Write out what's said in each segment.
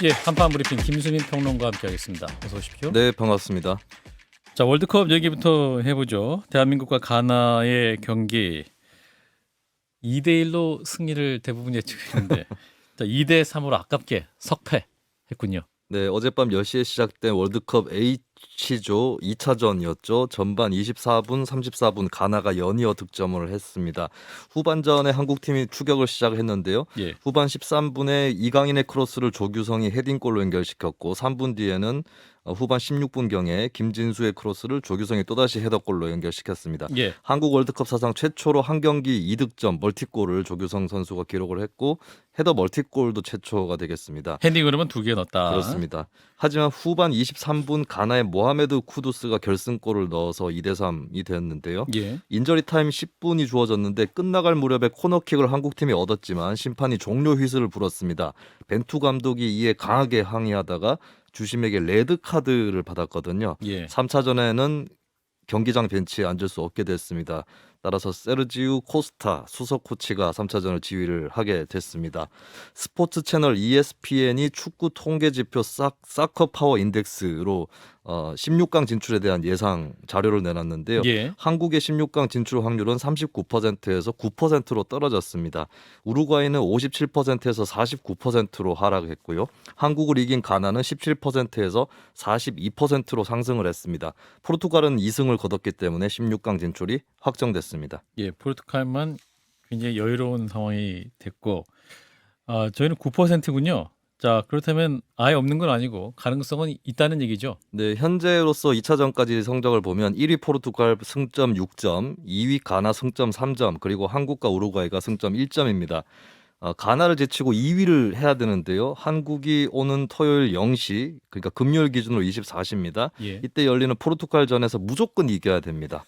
예, 한판 브리핑 김수민 평론가와 함께하겠습니다. 어서 오십시오. 네, 반갑습니다. 자, 월드컵 얘기부터 해보죠. 대한민국과 가나의 경기 2대1로 승리를 대부분 예측했는데 자, 2대3으로 아깝게 석패했군요. 네, 어젯밤 10시에 시작된 월드컵 H조 2차전이었죠. 전반 24분, 34분 가나가 연이어 득점을 했습니다. 후반전에 한국팀이 추격을 시작했는데요. 예. 후반 13분에 이강인의 크로스를 조규성이 헤딩골로 연결시켰고 3분 뒤에는 후반 16분경에 김진수의 크로스를 조규성이 또다시 헤더골로 연결시켰습니다. 예. 한국 월드컵 사상 최초로 한 경기 2득점 멀티골을 조규성 선수가 기록을 했고 헤더 멀티골도 최초가 되겠습니다. 헤딩 그러면 2개 넣었다. 그렇습니다. 하지만 후반 23분 가나의 모하메드 쿠두스가 결승골을 넣어서 2대3이 되었는데요. 예. 인저리 타임 10분이 주어졌는데 끝나갈 무렵에 코너킥을 한국팀이 얻었지만 심판이 종료 휘슬을 불었습니다. 벤투 감독이 이에 강하게 항의하다가 주심에게 레드 카드를 받았거든요. 예. 3차전에는 경기장 벤치에 앉을 수 없게 됐습니다. 따라서 세르지우 코스타 수석 코치가 3차전을 지휘를 하게 됐습니다. 스포츠 채널 ESPN이 축구 통계 지표 사커 파워 인덱스로 16강 진출에 대한 예상 자료를 내놨는데요. 예. 한국의 16강 진출 확률은 39%에서 9%로 떨어졌습니다. 우루과이는 57%에서 49%로 하락했고요. 한국을 이긴 가나는 17%에서 42%로 상승을 했습니다. 포르투갈은 2승을 거뒀기 때문에 16강 진출이 확정됐습니다. 예, 포르투갈만 굉장히 여유로운 상황이 됐고 저희는 9%군요. 자, 그렇다면 아예 없는 건 아니고 가능성은 있다는 얘기죠. 네, 현재로서 2차전까지 성적을 보면 1위 포르투갈 승점 6점, 2위 가나 승점 3점, 그리고 한국과 우루과이가 승점 1점입니다. 가나를 제치고 2위를 해야 되는데요. 한국이 오는 토요일 0시, 그러니까 금요일 기준으로 24시입니다. 예. 이때 열리는 포르투갈전에서 무조건 이겨야 됩니다.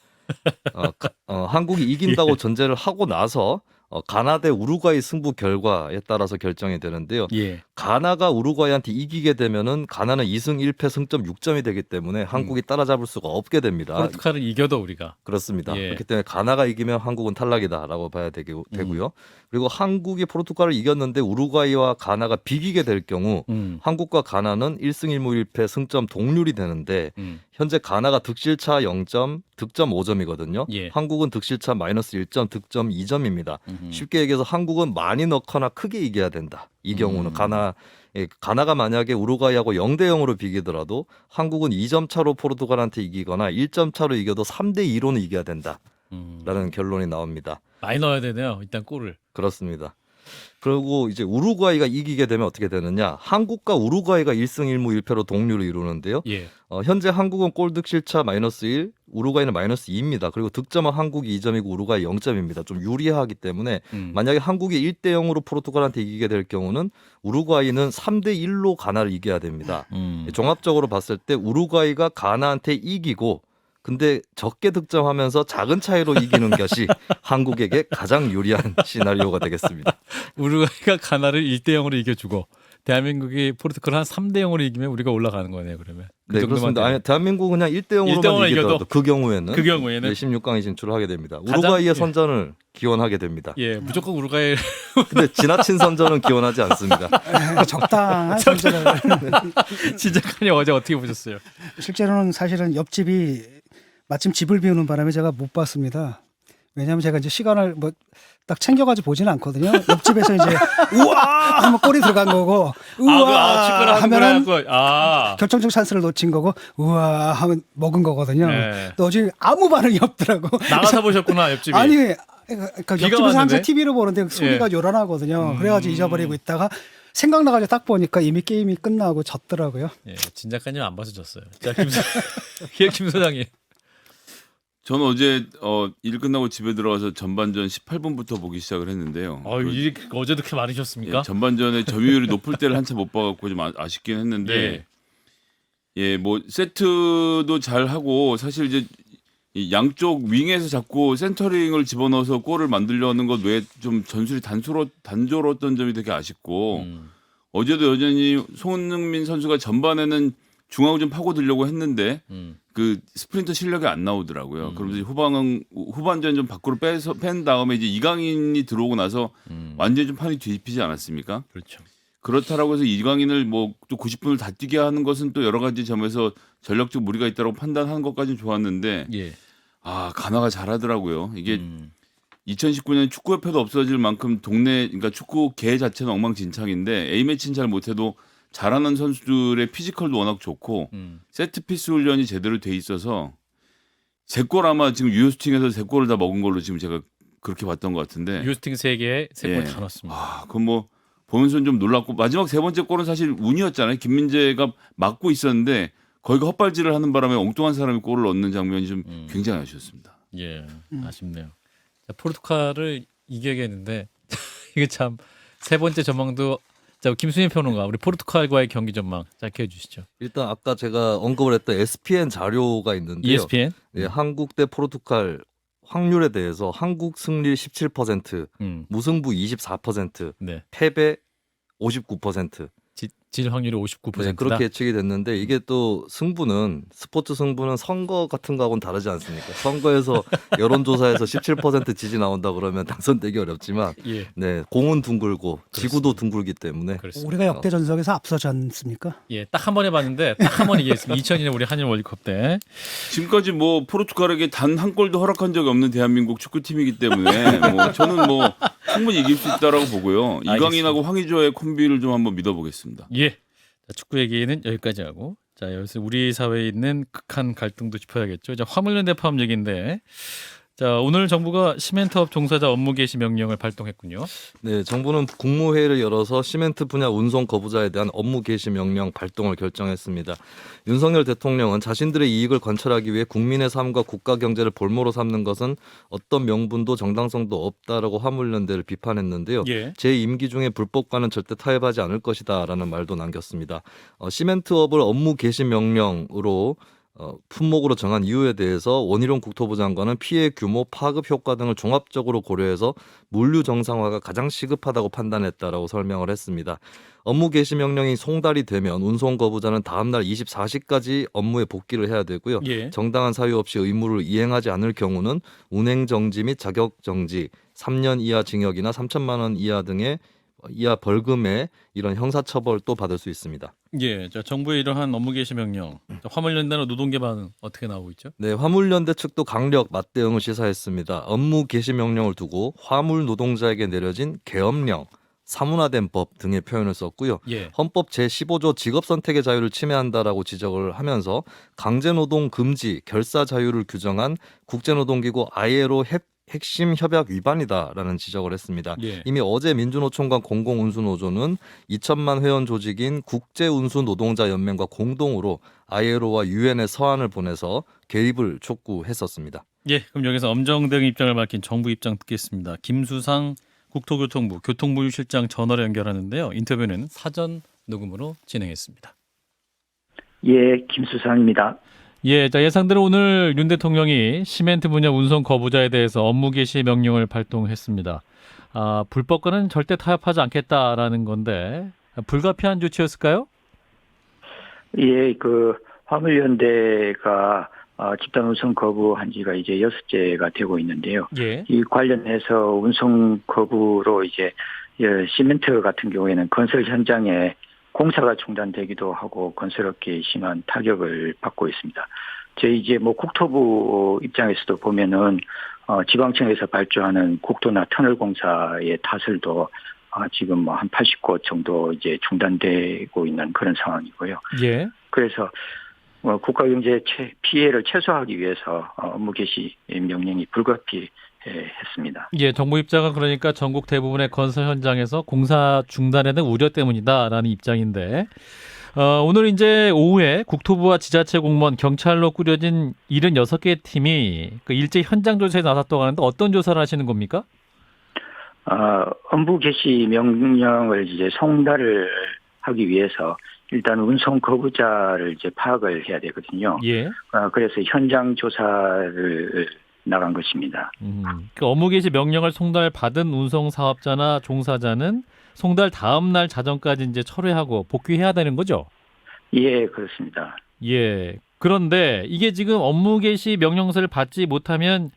한국이 이긴다고 전제를 하고 나서 가나 대 우루과이 승부 결과에 따라서 결정이 되는데요. 예. 가나가 우루과이한테 이기게 되면은 가나는 2승 1패 승점 6점이 되기 때문에 한국이 따라잡을 수가 없게 됩니다. 포르투갈을 이겨도 우리가. 그렇습니다. 예. 그렇기 때문에 가나가 이기면 한국은 탈락이다라고 봐야 되고요. 그리고 한국이 포르투갈을 이겼는데 우루과이와 가나가 비기게 될 경우 한국과 가나는 1승 1무 1패 승점 동률이 되는데 현재 가나가 득실차 0점, 득점 5점이거든요. 예. 한국은 득실차 마이너스 1점, 득점 2점입니다. 쉽게 얘기해서 한국은 많이 넣거나 크게 이겨야 된다. 이 경우는 가나가 만약에 우루과이하고 0대 0으로 비기더라도 한국은 2점 차로 포르투갈한테 이기거나 1점 차로 이겨도 3대 2로는 이겨야 된다라는 결론이 나옵니다. 많이 넣어야 되네요. 일단 골을. 그렇습니다. 그리고 이제 우루과이가 이기게 되면 어떻게 되느냐? 한국과 우루과이가 1승 1무 1패로 동률을 이루는데요. 예. 현재 한국은 골 득실차 마이너스 1, 우루과이는 마이너스 2입니다. 그리고 득점은 한국이 2점이고 우루과이 0점입니다. 좀 유리하기 때문에 만약에 한국이 1대 0으로 포르투갈한테 이기게 될 경우는 우루과이는 3대 1로 가나를 이겨야 됩니다. 종합적으로 봤을 때 우루과이가 가나한테 이기고 근데 적게 득점하면서 작은 차이로 이기는 것이 한국에게 가장 유리한 시나리오가 되겠습니다. 우루과이가 가나를 1대 0으로 이겨주고 대한민국이 포르투갈을 한 3대 0으로 이기면 우리가 올라가는 거네요. 그러면. 그 네, 그렇습니다. 아니, 대한민국은 그냥 1대 0으로만 이기더라도 그 경우에는 16강에 진출을 하게 됩니다. 우루과이의 선전을 기원하게 됩니다. 예, 무조건 우루과이. 근데 지나친 선전은 기원하지 않습니다. 적당한 선전을. 진작하니 어제 어떻게 보셨어요? 실제로는 사실은 옆집이 마침 집을 비우는 바람에 제가 못 봤습니다. 왜냐하면 제가 이제 시간을 뭐 딱 챙겨가지고 보지는 않거든요. 옆집에서 이제 우와 하면 골이 들어간 거고 우와 하면은 결정적 찬스를 놓친 거고 우와 하면 먹은 거거든요. 네. 또 어제 아무 반응이 없더라고. 나가서 보셨구나 옆집이. 아니 그러니까 옆집에서 항상 TV로 보는데 소리가 예. 요란하거든요. 그래가지고 잊어버리고 있다가 생각나가지고 딱 보니까 이미 게임이 끝나고 졌더라고요. 예, 진작가님 안 봐서 졌어요. 자, 김 소장님. 저는 어제 일 끝나고 집에 들어가서 전반전 18분부터 보기 시작을 했는데요. 일이 어제도 그렇게 많으셨습니까? 예, 전반전에 점유율이 높을 때를 한참 못 봐갖고 좀 아쉽긴 했는데, 뭐 세트도 잘 하고 사실 이제 이 양쪽 윙에서 자꾸 센터링을 집어넣어서 골을 만들려는 것 외에 좀 전술이 단조로웠던 점이 되게 아쉽고 어제도 여전히 손흥민 선수가 전반에는 중앙을 좀 파고들려고 했는데 그 스프린터 실력이 안 나오더라고요. 그러면서 후반전 좀 밖으로 뺀 다음에 이제 이강인이 들어오고 나서 완전히 좀 판이 뒤집히지 않았습니까? 그렇죠. 그렇다라고 해서 이강인을 뭐 또 90분을 다 뛰게 하는 것은 또 여러 가지 점에서 전력적 무리가 있다고 판단하는 것까지는 좋았는데 예. 가나가 잘하더라고요. 이게 음. 2019년 축구협회도 없어질 만큼 그러니까 축구계 자체는 엉망진창인데 A매치는 잘 못해도 잘하는 선수들의 피지컬도 워낙 좋고 세트피스 훈련이 제대로 돼 있어서 3골 아마 지금 유효슈팅에서 3골을 다 먹은 걸로 지금 제가 그렇게 봤던 것 같은데. 유스팅 3개에 3골 예. 다 넣었습니다. 그건 뭐 보면서 좀 놀랐고 마지막 3번째 골은 사실 운이었잖아요. 김민재가 막고 있었는데 거기가 헛발질을 하는 바람에 엉뚱한 사람이 골을 얻는 장면이 좀 굉장히 아쉬웠습니다. 예, 아쉽네요. 자, 포르투갈을 이겨야겠는데 이게 참 세 번째 전망도 자 김수민 평론가 우리 포르투갈과의 경기 전망 짧게 해주시죠. 일단 아까 제가 언급을 했던 ESPN 자료가 있는데요. ESPN 예, 한국 대 포르투갈 확률에 대해서 한국 승리 17%, 무승부 24%, 네. 패배 59%. 질 확률이 59%다. 네, 그렇게 예측이 됐는데 이게 또 스포츠 승부는 선거 같은 거하고는 다르지 않습니까? 선거에서 여론조사에서 17% 지지 나온다 그러면 당선되기 어렵지만 예. 네, 공은 둥글고 지구도 둥글기 때문에 그렇습니다. 우리가 역대 전석에서 앞서지 않습니까? 예, 딱 한 번 해봤는데 딱 한 번 이겼습니다. 2002년 우리 한일 월드컵 때. 지금까지 뭐 포르투갈에게 단 한 골도 허락한 적이 없는 대한민국 축구팀이기 때문에 뭐 저는 뭐 충분히 이길 수 있다라고 보고요. 이강인하고 황의조의 콤비를 좀 한번 믿어보겠습니다. 예. 자, 축구 얘기는 여기까지 하고 자 여기서 우리 사회에 있는 극한 갈등도 짚어야겠죠. 자, 화물연대 파업 얘기인데 자 오늘 정부가 시멘트업 종사자 업무 개시 명령을 발동했군요. 네, 정부는 국무회의를 열어서 시멘트 분야 운송 거부자에 대한 업무 개시 명령 발동을 결정했습니다. 윤석열 대통령은 자신들의 이익을 관철하기 위해 국민의 삶과 국가 경제를 볼모로 삼는 것은 어떤 명분도 정당성도 없다라고 화물연대를 비판했는데요. 예. 제 임기 중에 불법과는 절대 타협하지 않을 것이다라는 말도 남겼습니다. 시멘트업을 업무 개시 명령으로 품목으로 정한 이유에 대해서 원희룡 국토부 장관은 피해 규모, 파급 효과 등을 종합적으로 고려해서 물류 정상화가 가장 시급하다고 판단했다라고 설명을 했습니다. 업무 개시 명령이 송달이 되면 운송 거부자는 다음 날 24시까지 업무에 복귀를 해야 되고요. 예. 정당한 사유 없이 의무를 이행하지 않을 경우는 운행 정지 및 자격 정지, 3년 이하 징역이나 3천만 원 이하 등의 이하 벌금에 이런 형사처벌 또 받을 수 있습니다. 예, 자 정부의 이러한 업무 개시 명령, 자, 화물연대는 노동계 반응 어떻게 나오고 있죠? 네, 화물연대 측도 강력 맞대응을 시사했습니다. 업무 개시 명령을 두고 화물 노동자에게 내려진 계엄령, 사문화된 법 등의 표현을 썼고요. 예, 헌법 제15조 직업 선택의 자유를 침해한다라고 지적을 하면서 강제노동 금지, 결사 자유를 규정한 국제노동기구 ILO 핵심 협약 위반이다라는 지적을 했습니다. 예. 이미 어제 민주노총과 공공운수노조는 2천만 회원 조직인 국제운수노동자연맹과 공동으로 ILO와 유엔에 서한을 보내서 개입을 촉구했었습니다. 예. 그럼 여기서 엄정된 입장을 밝힌 정부 입장 듣겠습니다. 김수상 국토교통부 교통부 실장 전화로 연결하는데요. 인터뷰는 사전 녹음으로 진행했습니다. 예, 김수상입니다. 예, 자 예상대로 오늘 윤 대통령이 시멘트 분야 운송 거부자에 대해서 업무 개시 명령을 발동했습니다. 불법과는 절대 타협하지 않겠다라는 건데 불가피한 조치였을까요? 예, 그 화물연대가 집단 운송 거부한 지가 이제 6제가 되고 있는데요. 예, 이 관련해서 운송 거부로 이제 시멘트 같은 경우에는 건설 현장에 공사가 중단되기도 하고 건설업계에 심한 타격을 받고 있습니다. 저희 이제 뭐 국토부 입장에서도 보면은 지방청에서 발주하는 국도나 터널 공사의 타설도 지금 뭐 한 80곳 정도 이제 중단되고 있는 그런 상황이고요. 예, 그래서 국가 경제 피해를 최소화하기 위해서 업무 개시 명령이 불가피했습니다. 예, 정부 입장은 그러니까 전국 대부분의 건설 현장에서 공사 중단에 대한 우려 때문이다라는 입장인데 오늘 이제 오후에 국토부와 지자체 공무원, 경찰로 꾸려진 76개의 팀이 그 일제 현장 조사에 나섰다고 하는데 어떤 조사를 하시는 겁니까? 업무 개시 명령을 이제 송달을 하기 위해서 일단 운송 거부자를 이제 파악을 해야 되거든요. 예. 그래서 현장 조사를 나간 것입니다. 그 업무 개시 명령을 송달 받은 운송 사업자나 종사자는 송달 다음 날 자정까지 이제 철회하고 복귀해야 되는 거죠? 예, 그렇습니다. 예. 그런데 이게 지금 업무 개시 명령서를 받지 못하면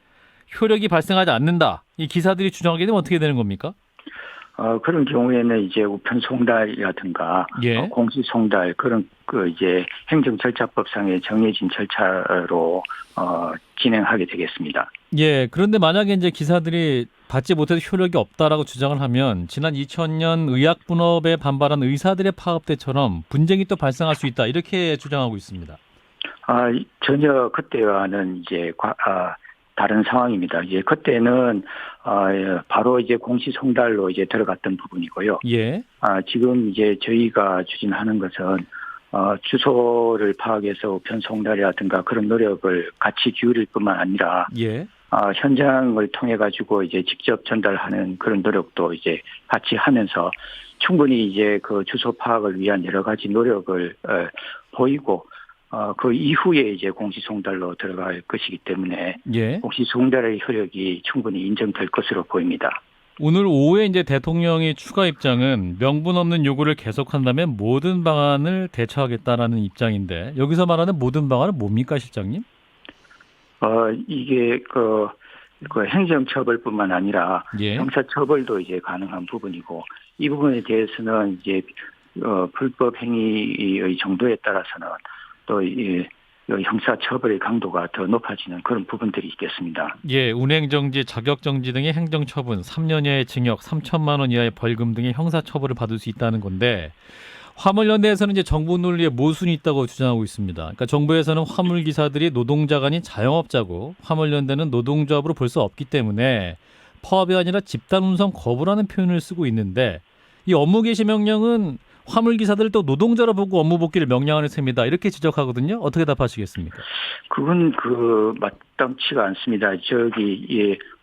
효력이 발생하지 않는다. 이 기사들이 주장하게 되면 어떻게 되는 겁니까? 그런 경우에는 이제 우편 송달이라든가 예. 공시 송달 그런 그 이제 행정 절차법상에 정해진 절차로 진행하게 되겠습니다. 예. 그런데 만약에 이제 기사들이 받지 못해도 효력이 없다라고 주장을 하면 지난 2000년 의학분업에 반발한 의사들의 파업 때처럼 분쟁이 또 발생할 수 있다 이렇게 주장하고 있습니다. 전혀 그때와는 이제 다른 상황입니다. 이제 그때는 바로 이제 공시 송달로 이제 들어갔던 부분이고요. 예. 지금 이제 저희가 추진하는 것은 주소를 파악해서 우편 송달이라든가 그런 노력을 같이 기울일 뿐만 아니라 예. 현장을 통해 가지고 이제 직접 전달하는 그런 노력도 이제 같이 하면서 충분히 이제 그 주소 파악을 위한 여러 가지 노력을 보이고 그 이후에 이제 공시 송달로 들어갈 것이기 때문에 예. 공시 송달의 효력이 충분히 인정될 것으로 보입니다. 오늘 오후에 이제 대통령의 추가 입장은 명분 없는 요구를 계속한다면 모든 방안을 대처하겠다라는 입장인데 여기서 말하는 모든 방안은 뭡니까, 실장님? 이게 그 행정처벌뿐만 아니라 예. 형사처벌도 이제 가능한 부분이고 이 부분에 대해서는 이제 불법 행위의 정도에 따라서는 또 형사처벌의 강도가 더 높아지는 그런 부분들이 있겠습니다. 예, 운행정지, 자격정지 등의 행정처분, 3년 이하의 징역, 3천만 원 이하의 벌금 등의 형사처벌을 받을 수 있다는 건데 화물연대에서는 이제 정부 논리에 모순이 있다고 주장하고 있습니다. 그러니까 정부에서는 화물기사들이 노동자가 아닌 자영업자고 화물연대는 노동조합으로 볼 수 없기 때문에 파업이 아니라 집단운송 거부라는 표현을 쓰고 있는데 이 업무 개시 명령은 화물기사들을 또 노동자로 보고 업무 복귀를 명령하는 셈이다. 이렇게 지적하거든요. 어떻게 답하시겠습니까? 그건 마땅치가 않습니다.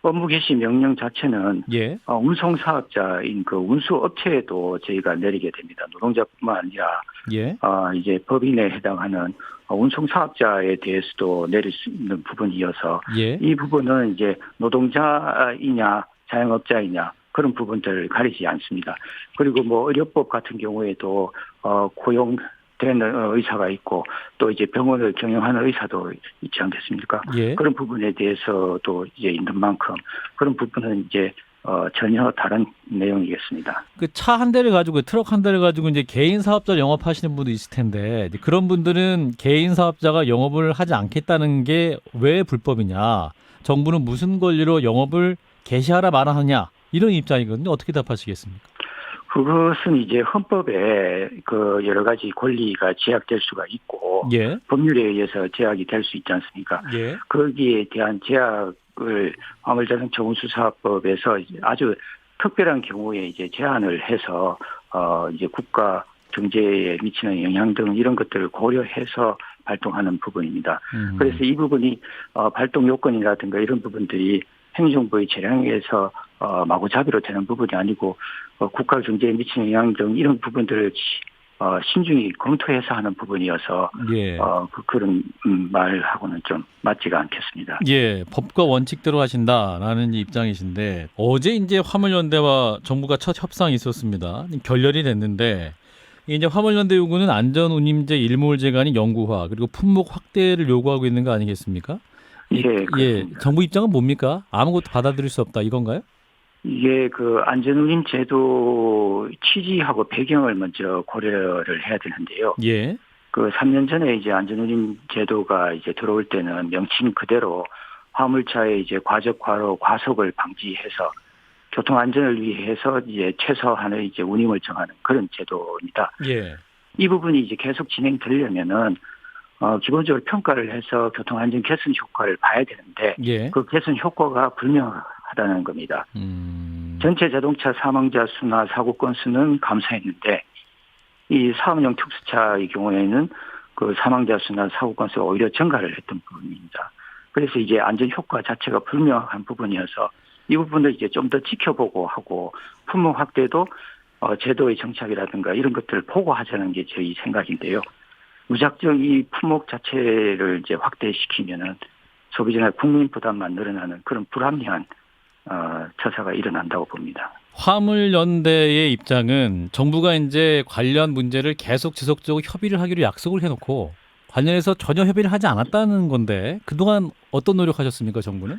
업무 개시 명령 자체는 예. 운송 사업자인 그 운수업체에도 저희가 내리게 됩니다. 노동자뿐만 아니라 예. 이제 법인에 해당하는 운송 사업자에 대해서도 내릴 수 있는 부분이어서 예. 이 부분은 이제 노동자이냐 자영업자이냐 그런 부분들을 가리지 않습니다. 그리고 뭐 의료법 같은 경우에도 고용된 의사가 있고 또 이제 병원을 경영하는 의사도 있지 않겠습니까? 예. 그런 부분에 대해서도 이제 있는 만큼 그런 부분은 이제 전혀 다른 내용이겠습니다. 그 차 한 대를 가지고 트럭 한 대를 가지고 이제 개인 사업자 영업하시는 분도 있을 텐데 이제 그런 분들은 개인 사업자가 영업을 하지 않겠다는 게 왜 불법이냐? 정부는 무슨 권리로 영업을 개시하라 말하느냐? 이런 입장이거든요. 어떻게 답하시겠습니까? 그것은 이제 헌법에 그 여러 가지 권리가 제약될 수가 있고 예. 법률에 의해서 제약이 될 수 있지 않습니까? 예. 거기에 대한 제약을 화물자동차 운수사업법에서 아주 특별한 경우에 이제 제한을 해서 이제 국가 경제에 미치는 영향 등 이런 것들을 고려해서 발동하는 부분입니다. 그래서 이 부분이 발동 요건이라든가 이런 부분들이 행정부의 재량에서 마구잡이로 되는 부분이 아니고 국가 경제에 미치는 영향 등 이런 부분들을 신중히 검토해서 하는 부분이어서 예. 그런 말하고는 좀 맞지가 않겠습니다. 예, 법과 원칙대로 하신다라는 입장이신데 어제 이제 화물연대와 정부가 첫 협상이 있었습니다. 결렬이 됐는데 이제 화물연대 요구는 안전운임제 일몰제가 아닌 영구화 그리고 품목 확대를 요구하고 있는 거 아니겠습니까? 예, 예, 정부 입장은 뭡니까? 아무것도 받아들일 수 없다 이건가요? 이게 그 안전운임 제도 취지하고 배경을 먼저 고려를 해야 되는데요. 예. 그 3년 전에 이제 안전운임 제도가 이제 들어올 때는 명칭 그대로 화물차의 이제 과적화로 과속을 방지해서 교통 안전을 위해서 이제 최소한의 이제 운임을 정하는 그런 제도입니다. 예. 이 부분이 이제 계속 진행되려면은 기본적으로 평가를 해서 교통 안전 개선 효과를 봐야 되는데 예. 그 개선 효과가 불명하다는 겁니다. 전체 자동차 사망자 수나 사고 건수는 감소했는데 이 사업용 특수차의 경우에는 그 사망자 수나 사고 건수가 오히려 증가를 했던 부분입니다. 그래서 이제 안전 효과 자체가 불명확한 부분이어서 이 부분을 이제 좀 더 지켜보고 하고 품목 확대도 제도의 정착이라든가 이런 것들을 보고 하자는 게 저희 생각인데요. 무작정 이 품목 자체를 이제 확대시키면은 소비자나 국민 부담만 늘어나는 그런 불합리한 처사가 일어난다고 봅니다. 화물연대의 입장은 정부가 이제 관련 문제를 계속 지속적으로 협의를 하기로 약속을 해놓고 관련해서 전혀 협의를 하지 않았다는 건데 그동안 어떤 노력하셨습니까, 정부는?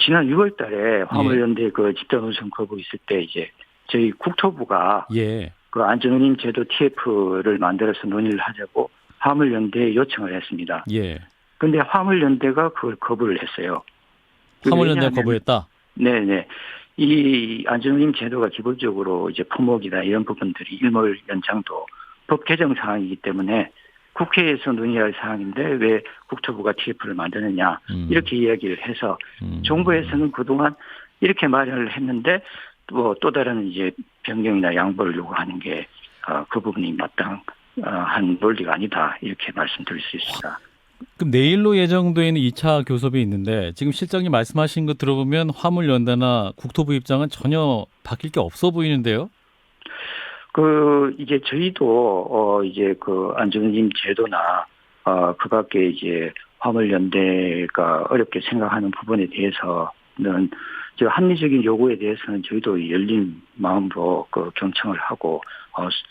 지난 6월 달에 화물연대 그 집단운송 거부 있을 때 이제 저희 국토부가 예. 그 안전운임 제도 TF를 만들어서 논의를 하자고 화물연대에 요청을 했습니다. 예. 근데 화물연대가 그걸 거부를 했어요. 화물연대가 왜냐하면- 거부했다. 네네. 이 안전운임 제도가 기본적으로 이제 품목이나 이런 부분들이 일몰연장도 법 개정 사항이기 때문에 국회에서 논의할 사항인데 왜 국토부가 TF를 만드느냐 이렇게 이야기를 해서 정부에서는 그동안 이렇게 마련을 했는데 또 다른 이제 변경이나 양보를 요구하는 게 그 부분이 마땅한 논리가 아니다 이렇게 말씀드릴 수 있습니다. 그럼 내일로 예정돼 있는 2차 교섭이 있는데 지금 실장님 말씀하신 거 들어보면 화물연대나 국토부 입장은 전혀 바뀔 게 없어 보이는데요. 이제 저희도 이제 그 안전운임 제도나 그 밖에 이제 화물연대가 어렵게 생각하는 부분에 대해서는 저 합리적인 요구에 대해서는 저희도 열린 마음으로 그 경청을 하고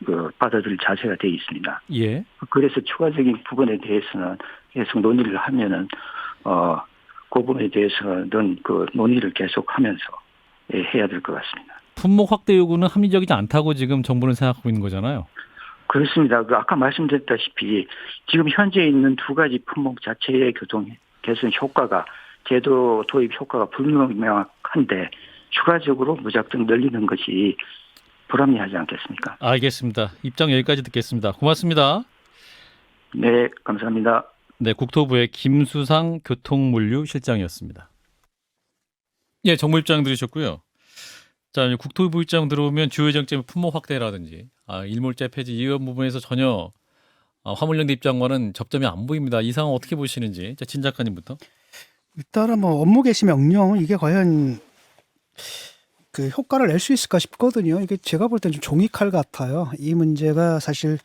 그 받아들일 자세가 되어 있습니다. 예. 그래서 추가적인 부분에 대해서는 계속 논의를 하면은 그 부분에 대해서는 그 논의를 계속하면서 해야 될 것 같습니다. 품목 확대 요구는 합리적이지 않다고 지금 정부는 생각하고 있는 거잖아요. 그렇습니다. 아까 말씀드렸다시피 지금 현재 있는 두 가지 품목 자체의 교통 개선 효과가 제도 도입 효과가 불명확한데 추가적으로 무작정 늘리는 것이 불합리하지 않겠습니까? 알겠습니다. 입장 여기까지 듣겠습니다. 고맙습니다. 네, 감사합니다. 네, 국토부의 김수상 교통물류실장이었습니다. 예, 정부 입장 들으셨고요. 자, 이제 국토부 입장 들어오면 주요 정점의 품목 확대라든지 일몰제 폐지 이런 부분에서 전혀 화물연대 입장과는 접점이 안 보입니다. 이 상황 어떻게 보시는지 진 작가님부터. 일단은 뭐 업무 개시 명령 이게 과연 그 효과를 낼 수 있을까 싶거든요. 이게 제가 볼 땐 좀 종이칼 같아요. 이 문제가 사실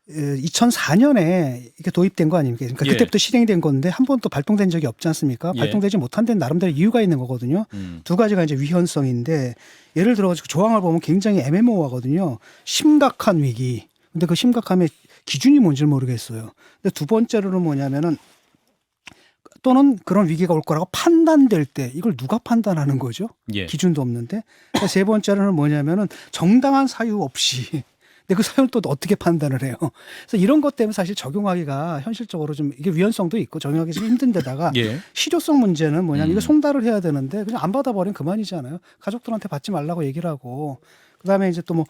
2004년에 이게 도입된 거 아닙니까? 그러니까 예. 그때부터 실행된 건데 한 번도 발동된 적이 없지 않습니까? 예. 발동되지 못한 데는 나름대로 이유가 있는 거거든요. 두 가지가 이제 위헌성인데 예를 들어 가지고 조항을 보면 굉장히 애매모호하거든요. 심각한 위기. 근데 그 심각함의 기준이 뭔지 모르겠어요. 근데 두 번째로는 뭐냐면은 또는 그런 위기가 올 거라고 판단될 때 이걸 누가 판단하는 거죠? 예. 기준도 없는데. 세 번째로는 뭐냐면은 정당한 사유 없이 근데 그 사유를 또 어떻게 판단을 해요? 그래서 이런 것 때문에 사실 적용하기가 현실적으로 좀 이게 위헌성도 있고 적용하기 좀 힘든 데다가 예. 실효성 문제는 뭐냐면 이거 송달을 해야 되는데 그냥 안 받아버리면 그만이잖아요. 가족들한테 받지 말라고 얘기를 하고 그다음에 이제 또 뭐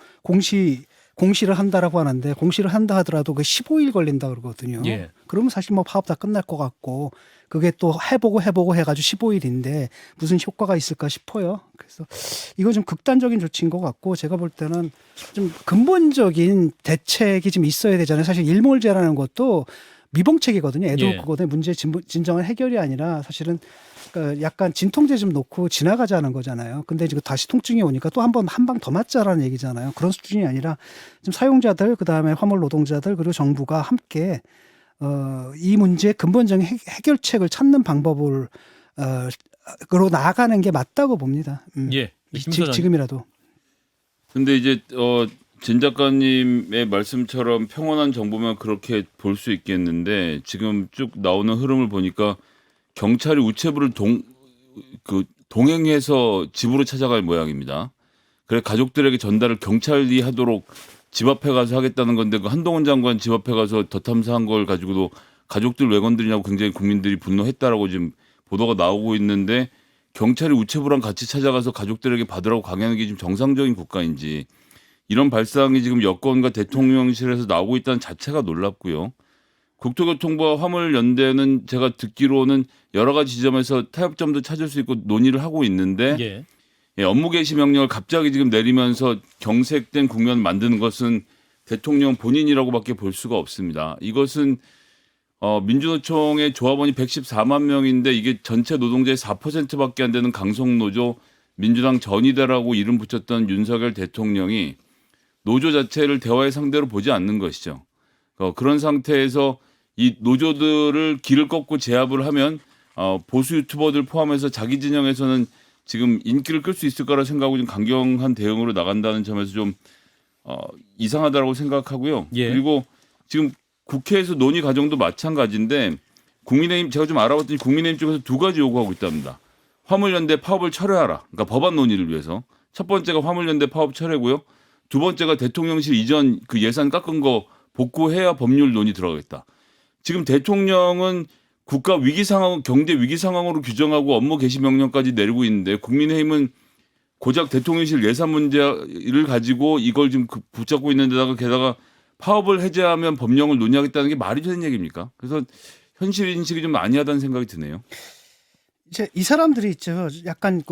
공시를 한다라고 하는데 공시를 한다 하더라도 그 15일 걸린다 그러거든요. 예. 그러면 사실 뭐 파업 다 끝날 것 같고 그게 또 해보고 해가지고 15일인데 무슨 효과가 있을까 싶어요. 그래서 이거 좀 극단적인 조치인 것 같고 제가 볼 때는 좀 근본적인 대책이 좀 있어야 되잖아요. 사실 일몰제라는 것도 미봉책이거든요. 애도 예. 그거는 문제 진정한 해결이 아니라 사실은 그러니까 약간 진통제 좀 놓고 지나가자는 거잖아요. 근데 이제 다시 통증이 오니까 또 한 방 더 맞자라는 얘기잖아요. 그런 수준이 아니라 좀 사용자들 그다음에 화물 노동자들 그리고 정부가 함께 이 문제의 근본적인 해결책을 찾는 방법을 그로 나아가는 게 맞다고 봅니다. 예. 김 소장님. 지금이라도. 근데 이제 진 작가님의 말씀처럼 평온한 정부면 그렇게 볼 수 있겠는데 지금 쭉 나오는 흐름을 보니까 경찰이 우체부를 동행해서 집으로 찾아갈 모양입니다. 그래 가족들에게 전달을 경찰이 하도록 집 앞에 가서 하겠다는 건데 그 한동훈 장관 집 앞에 가서 덧탐사한 걸 가지고도 가족들 왜 건드리냐고 굉장히 국민들이 분노했다라고 지금 보도가 나오고 있는데 경찰이 우체부랑 같이 찾아가서 가족들에게 받으라고 강요하는 게 지금 정상적인 국가인지 이런 발상이 지금 여권과 대통령실에서 나오고 있다는 자체가 놀랍고요. 국토교통부와 화물연대는 제가 듣기로는 여러 가지 지점에서 타협점도 찾을 수 있고 논의를 하고 있는데 예. 예, 업무 개시 명령을 갑자기 지금 내리면서 경색된 국면을 만드는 것은 대통령 본인이라고밖에 볼 수가 없습니다. 이것은 민주노총의 조합원이 114만 명인데 이게 전체 노동자의 4%밖에 안 되는 강성노조 민주당 전이대라고 이름 붙였던 윤석열 대통령이 노조 자체를 대화의 상대로 보지 않는 것이죠. 그런 상태에서 이 노조들을 길을 꺾고 제압을 하면 보수 유튜버들 포함해서 자기 진영에서는 지금 인기를 끌 수 있을 거라 생각하고 좀 강경한 대응으로 나간다는 점에서 좀 이상하다고 생각하고요. 예. 그리고 지금 국회에서 논의 과정도 마찬가지인데 국민의힘 제가 좀 알아봤더니 국민의힘 쪽에서 두 가지 요구하고 있답니다. 화물연대 파업을 철회하라. 그러니까 법안 논의를 위해서 첫 번째가 화물연대 파업 철회고요. 두 번째가 대통령실 이전 그 예산 깎은 거 복구해야 법률 논의 들어가겠다. 지금 대통령은 국가 위기 상황, 경제 위기 상황으로 규정하고 업무 개시 명령까지 내리고 있는데 국민의힘은 고작 대통령실 예산 문제를 가지고 이걸 지금 붙잡고 있는 데다가 게다가 파업을 해제하면 법령을 논의하겠다는 게 말이 되는 얘기입니까? 그래서 현실 인식이 좀 아니하다는 생각이 드네요. 이제 이 사람들이 있죠. 약간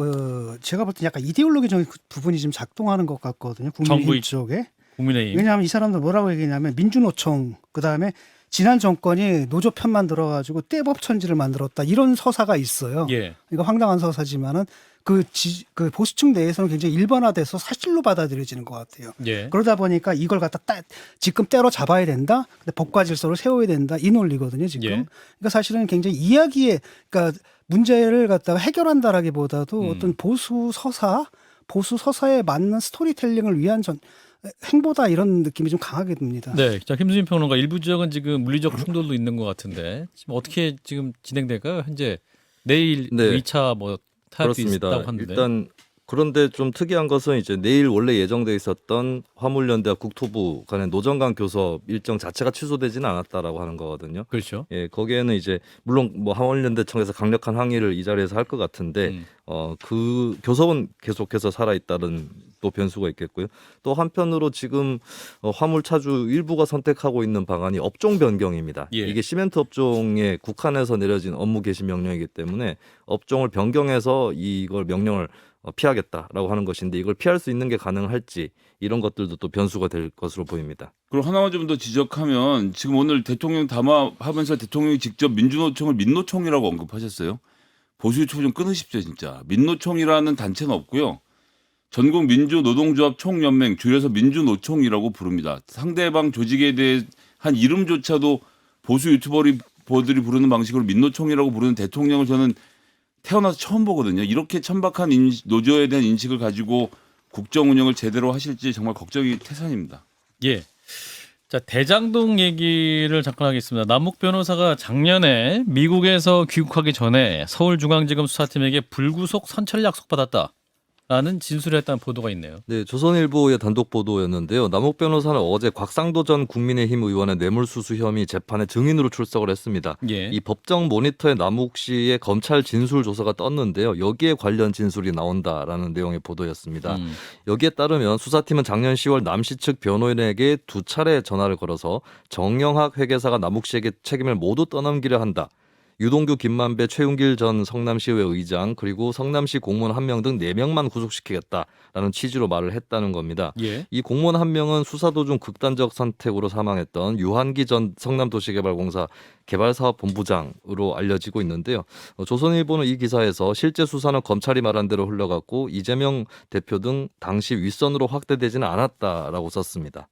제가 볼 때 약간 이데올로기적인 부분이 좀 작동하는 것 같거든요. 국민의힘 정부 쪽에. 국민의힘. 왜냐하면 이 사람들 뭐라고 얘기냐면 민주노총 그다음에 지난 정권이 노조 편만 들어가지고 떼법천지를 만들었다 이런 서사가 있어요. 예. 이거 황당한 서사지만은 그 보수층 내에서는 굉장히 일반화돼서 사실로 받아들여지는 것 같아요. 예. 그러다 보니까 이걸 갖다 지금 때로 잡아야 된다. 근데 법과 질서를 세워야 된다. 이 논리거든요. 지금. 예. 그러니까 사실은 굉장히 그러니까 문제를 갖다가 해결한다라기보다도 어떤 보수 서사에 맞는 스토리텔링을 위한 행보다 이런 느낌이 좀 강하게 듭니다. 네, 자 김수진 평론가 일부 지역은 지금 물리적 충돌도 있는 것 같은데 지금 어떻게 지금 진행될까요? 현재 내일 네. 2차 뭐 타협도 그렇습니다. 있다고 하는데. 일단 그런데 좀 특이한 것은 이제 내일 원래 예정돼 있었던 화물연대와 국토부 간의 노정 간 교섭 일정 자체가 취소되지는 않았다라고 하는 거거든요. 그렇죠. 예, 거기에는 이제 물론 뭐 화물연대청에서 강력한 항의를 이 자리에서 할 것 같은데 그 교섭은 계속해서 살아 있다는 또 변수가 있겠고요. 또 한편으로 지금 화물 차주 일부가 선택하고 있는 방안이 업종 변경입니다. 예. 이게 시멘트 업종에 국한해서 내려진 업무 개시 명령이기 때문에 업종을 변경해서 이걸 명령을 피하겠다라고 하는 것인데 이걸 피할 수 있는 게 가능할지 이런 것들도 또 변수가 될 것으로 보입니다. 그리고 하나만 좀 더 지적하면 지금 오늘 대통령 담화하면서 대통령이 직접 민주노총을 민노총이라고 언급하셨어요. 보수 유튜브 좀 끊으십시오 진짜. 민노총이라는 단체는 없고요. 전국 민주노동조합 총연맹 줄여서 민주노총이라고 부릅니다. 상대방 조직에 대한 이름조차도 보수 유튜버들이 부르는 방식으로 민노총이라고 부르는 대통령을 저는 태어나서 처음 보거든요. 이렇게 천박한 노조에 대한 인식을 가지고 국정 운영을 제대로 하실지 정말 걱정이 태산입니다. 예. 자 대장동 얘기를 잠깐 하겠습니다. 남욱 변호사가 작년에 미국에서 귀국하기 전에 서울중앙지검 수사팀에게 불구속 선처를 약속받았다. 라는 진술을 했다는 보도가 있네요. 네, 조선일보의 단독 보도였는데요. 남욱 변호사는 어제 곽상도 전 국민의힘 의원의 뇌물수수 혐의 재판에 증인으로 출석을 했습니다. 예. 이 법정 모니터에 남욱 씨의 검찰 진술 조서가 떴는데요. 여기에 관련 진술이 나온다라는 내용의 보도였습니다. 여기에 따르면 수사팀은 작년 10월 남 씨 측 변호인에게 2차례 전화를 걸어서 정영학 회계사가 남욱 씨에게 책임을 모두 떠넘기려 한다. 유동규, 김만배, 최윤길 전 성남시의회 의장 그리고 성남시 공무원 1명 등 4명만 구속시키겠다라는 취지로 말을 했다는 겁니다. 예. 이 공무원 1명은 수사 도중 극단적 선택으로 사망했던 유한기 전 성남도시개발공사 개발사업본부장으로 알려지고 있는데요. 조선일보는 이 기사에서 실제 수사는 검찰이 말한 대로 흘러갔고 이재명 대표 등 당시 윗선으로 확대되지는 않았다라고 썼습니다.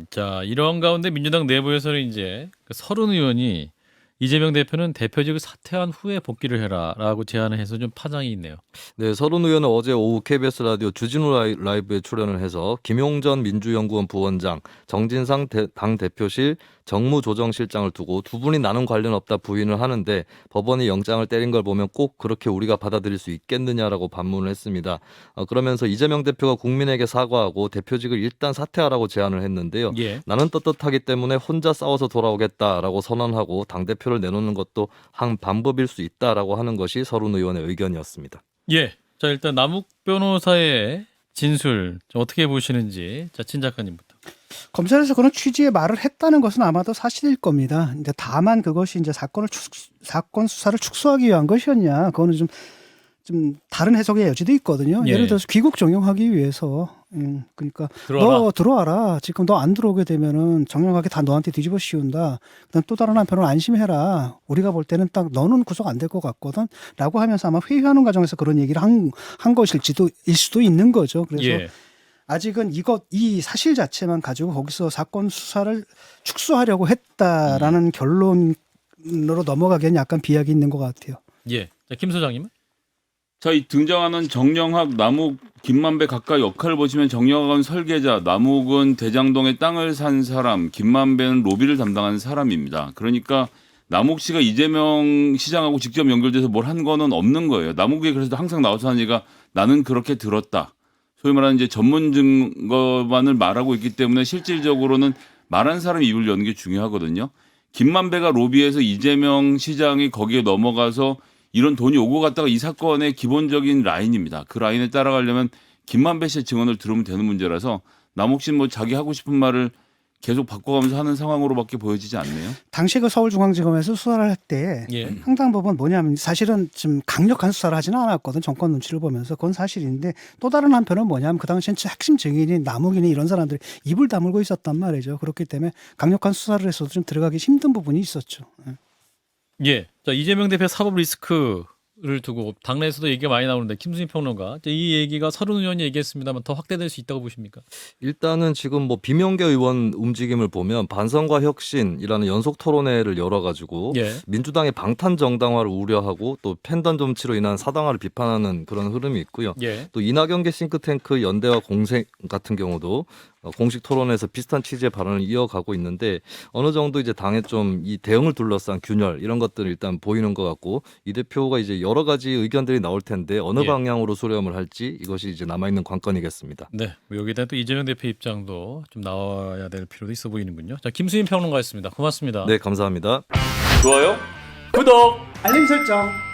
자 이런 가운데 민주당 내부에서는 이제 서른 의원이 이재명 대표는 대표직을 사퇴한 후에 복귀를 해라라고 제안을 해서 좀 파장이 있네요. 네, 서른 의원은 어제 오후 KBS 라디오 주진우 라이브에 출연을 해서 김용전 민주연구원 부원장, 정진상 당대표실 정무조정실장을 두고 두 분이 나는 관련 없다 부인을 하는데 법원이 영장을 때린 걸 보면 꼭 그렇게 우리가 받아들일 수 있겠느냐라고 반문을 했습니다. 그러면서 이재명 대표가 국민에게 사과하고 대표직을 일단 사퇴하라고 제안을 했는데요. 예. 나는 떳떳하기 때문에 혼자 싸워서 돌아오겠다라고 선언하고 당대표를 내놓는 것도 한 방법일 수 있다라고 하는 것이 서른 의원의 의견이었습니다. 예. 자 일단 남욱 변호사의 진술 좀 어떻게 보시는지 자 친 작가님부터. 검찰에서 그런 취지의 말을 했다는 것은 아마도 사실일 겁니다. 이제 다만 그것이 이제 사건 수사를 축소하기 위한 것이었냐, 그거는 좀 다른 해석의 여지도 있거든요. 예. 예를 들어서 귀국 정용하기 위해서, 그러니까 들어와라. 너 들어와라. 지금 너 안 들어오게 되면은 정령하게 다 너한테 뒤집어 씌운다. 그다음 또 다른 한편으로 안심해라. 우리가 볼 때는 딱 너는 구속 안 될 것 같거든.라고 하면서 아마 회의하는 과정에서 그런 얘기를 한 것일 수도 있는 거죠. 그래서. 예. 아직은 이 사실 자체만 가지고 거기서 사건 수사를 축소하려고 했다라는 결론으로 넘어가기에는 약간 비약이 있는 것 같아요. 예. 자 김 소장님은? 자, 이 등장하는 정영학, 남욱, 김만배 각각 역할을 보시면 정영학은 설계자, 남욱은 대장동에 땅을 산 사람, 김만배는 로비를 담당한 사람입니다. 그러니까 남욱 씨가 이재명 시장하고 직접 연결돼서 뭘 한 거는 없는 거예요. 남욱이 그래서 항상 나와서 하니까 나는 그렇게 들었다. 소위 말하는 이제 전문 증거만을 말하고 있기 때문에 실질적으로는 말한 사람이 입을 여는 게 중요하거든요. 김만배가 로비해서 이재명 시장이 거기에 넘어가서 이런 돈이 오고 갔다가 이 사건의 기본적인 라인입니다. 그 라인에 따라가려면 김만배 씨의 증언을 들으면 되는 문제라서 남옥신 뭐 자기 하고 싶은 말을 계속 바꿔가면서 하는 상황으로밖에 보여지지 않네요. 당시 그 서울중앙지검에서 수사를 할 때 예. 횡단법은 뭐냐면 사실은 좀 강력한 수사를 하지는 않았거든. 정권 눈치를 보면서 그건 사실인데 또 다른 한편은 뭐냐면 그 당시엔 핵심 증인인 남욱이니 이런 사람들이 입을 다물고 있었단 말이죠. 그렇기 때문에 강력한 수사를 했어도 좀 들어가기 힘든 부분이 있었죠. 예. 자, 이재명 대표 사법 리스크를 두고 당내에서도 얘기가 많이 나오는데 김수진 평론가, 이 얘기가 서른 의원이 얘기했습니다만 더 확대될 수 있다고 보십니까? 일단은 지금 뭐 비명계 의원 움직임을 보면 반성과 혁신이라는 연속 토론회를 열어가지고 예. 민주당의 방탄 정당화를 우려하고 또 팬덤 정치로 인한 사당화를 비판하는 그런 흐름이 있고요. 예. 또 이낙연계 싱크탱크 연대와 공생 같은 경우도 공식 토론에서 비슷한 취지의 발언을 이어가고 있는데 어느 정도 이제 당에 좀 이 대응을 둘러싼 균열 이런 것들을 일단 보이는 것 같고 이 대표가 이제 여러 가지 의견들이 나올 텐데 어느 예. 방향으로 수렴을 할지 이것이 이제 남아있는 관건이겠습니다. 네. 뭐 여기에 대한 또 이재명 대표 입장도 좀 나와야 될 필요도 있어 보이는군요. 자, 김수진 평론가였습니다. 고맙습니다. 네, 감사합니다. 좋아요? 구독! 알림 설정.